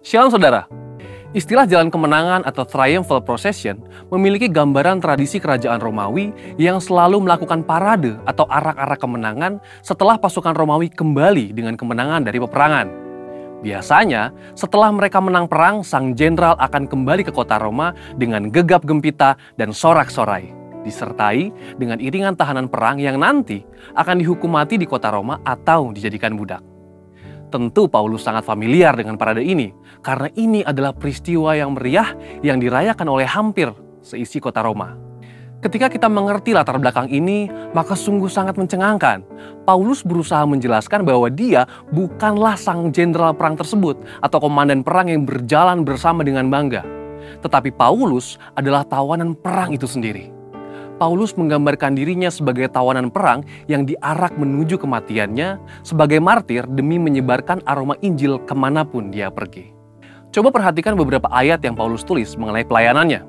Shalom saudara. Istilah Jalan Kemenangan atau Triumphal Procession memiliki gambaran tradisi kerajaan Romawi yang selalu melakukan parade atau arak-arak kemenangan setelah pasukan Romawi kembali dengan kemenangan dari peperangan. Biasanya, setelah mereka menang perang, sang jenderal akan kembali ke kota Roma dengan gegap gempita dan sorak-sorai, disertai dengan iringan tahanan perang yang nanti akan dihukum mati di kota Roma atau dijadikan budak. Tentu Paulus sangat familiar dengan parade ini, karena ini adalah peristiwa yang meriah yang dirayakan oleh hampir seisi kota Roma. Ketika kita mengerti latar belakang ini, maka sungguh sangat mencengangkan. Paulus berusaha menjelaskan bahwa dia bukanlah sang jenderal perang tersebut atau komandan perang yang berjalan bersama dengan bangga. Tetapi Paulus adalah tawanan perang itu sendiri. Paulus menggambarkan dirinya sebagai tawanan perang yang diarak menuju kematiannya sebagai martir demi menyebarkan aroma Injil kemanapun dia pergi. Coba perhatikan beberapa ayat yang Paulus tulis mengenai pelayanannya.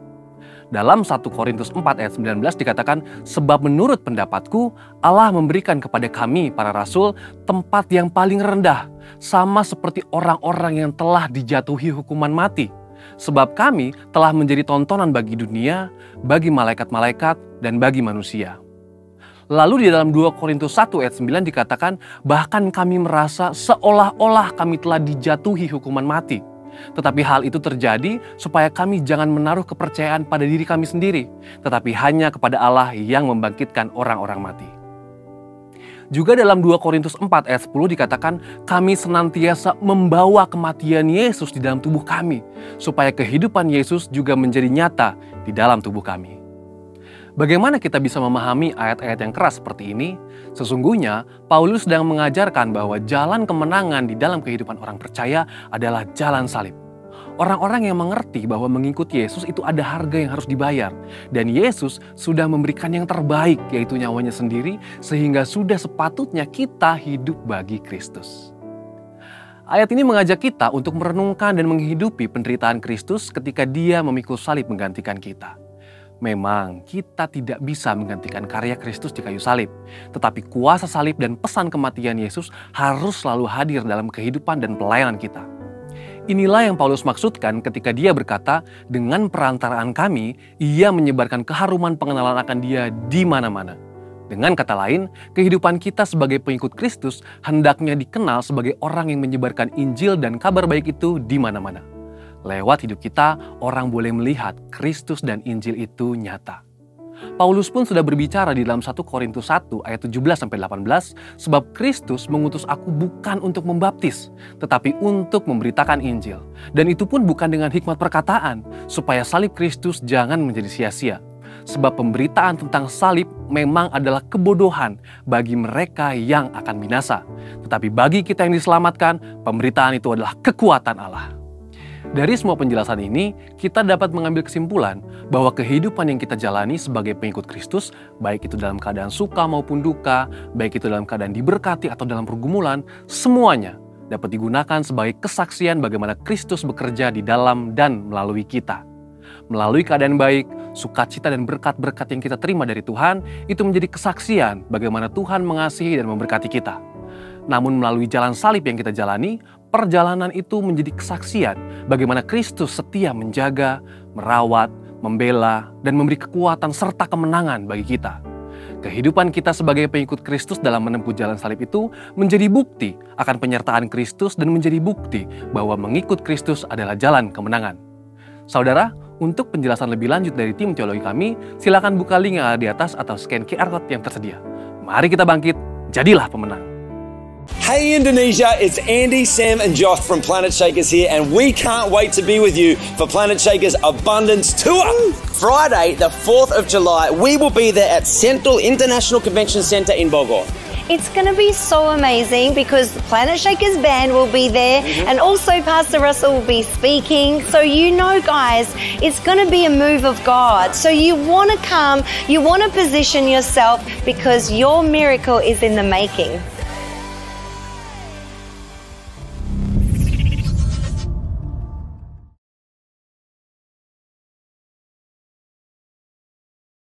Dalam 1 Korintus 4 ayat 19 dikatakan, sebab menurut pendapatku Allah memberikan kepada kami para rasul tempat yang paling rendah, sama seperti orang-orang yang telah dijatuhi hukuman mati. Sebab kami telah menjadi tontonan bagi dunia, bagi malaikat-malaikat, dan bagi manusia. Lalu di dalam 2 Korintus 1 ayat 9 dikatakan, bahkan kami merasa seolah-olah kami telah dijatuhi hukuman mati. Tetapi hal itu terjadi supaya kami jangan menaruh kepercayaan pada diri kami sendiri, tetapi hanya kepada Allah yang membangkitkan orang-orang mati. Juga dalam 2 Korintus 4 ayat 10 dikatakan, kami senantiasa membawa kematian Yesus di dalam tubuh kami, supaya kehidupan Yesus juga menjadi nyata di dalam tubuh kami. Bagaimana kita bisa memahami ayat-ayat yang keras seperti ini? Sesungguhnya, Paulus sedang mengajarkan bahwa jalan kemenangan di dalam kehidupan orang percaya adalah jalan salib. Orang-orang yang mengerti bahwa mengikuti Yesus itu ada harga yang harus dibayar. Dan Yesus sudah memberikan yang terbaik, yaitu nyawanya sendiri, sehingga sudah sepatutnya kita hidup bagi Kristus. Ayat ini mengajak kita untuk merenungkan dan menghidupi penderitaan Kristus ketika Dia memikul salib menggantikan kita. Memang kita tidak bisa menggantikan karya Kristus di kayu salib, tetapi kuasa salib dan pesan kematian Yesus harus selalu hadir dalam kehidupan dan pelayanan kita. Inilah yang Paulus maksudkan ketika dia berkata, dengan perantaraan kami, ia menyebarkan keharuman pengenalan akan Dia di mana-mana. Dengan kata lain, kehidupan kita sebagai pengikut Kristus hendaknya dikenal sebagai orang yang menyebarkan Injil dan kabar baik itu di mana-mana. Lewat hidup kita, orang boleh melihat Kristus dan Injil itu nyata. Paulus pun sudah berbicara di dalam 1 Korintus 1 ayat 17-18, sebab Kristus mengutus aku bukan untuk membaptis, tetapi untuk memberitakan Injil. Dan itu pun bukan dengan hikmat perkataan, supaya salib Kristus jangan menjadi sia-sia. Sebab pemberitaan tentang salib memang adalah kebodohan bagi mereka yang akan binasa. Tetapi bagi kita yang diselamatkan, pemberitaan itu adalah kekuatan Allah. Dari semua penjelasan ini, kita dapat mengambil kesimpulan bahwa kehidupan yang kita jalani sebagai pengikut Kristus, baik itu dalam keadaan suka maupun duka, baik itu dalam keadaan diberkati atau dalam pergumulan, semuanya dapat digunakan sebagai kesaksian bagaimana Kristus bekerja di dalam dan melalui kita. Melalui keadaan baik, sukacita dan berkat-berkat yang kita terima dari Tuhan, itu menjadi kesaksian bagaimana Tuhan mengasihi dan memberkati kita. Namun melalui jalan salib yang kita jalani, perjalanan itu menjadi kesaksian bagaimana Kristus setia menjaga, merawat, membela, dan memberi kekuatan serta kemenangan bagi kita. Kehidupan kita sebagai pengikut Kristus dalam menempuh jalan salib itu menjadi bukti akan penyertaan Kristus dan menjadi bukti bahwa mengikut Kristus adalah jalan kemenangan. Saudara, untuk penjelasan lebih lanjut dari tim teologi kami, silakan buka link yang ada di atas atau scan QR Code yang tersedia. Mari kita bangkit, jadilah pemenang. Hey Indonesia, it's Andy, Sam and Josh from Planet Shakers here, and we can't wait to be with you for Planet Shakers Abundance Tour. Friday, the 4th of July, we will be there at Central International Convention Centre in Bogor. It's going to be so amazing because the Planet Shakers band will be there and also Pastor Russell will be speaking. So you know, guys, it's going to be a move of God. So you want to come, you want to position yourself because your miracle is in the making.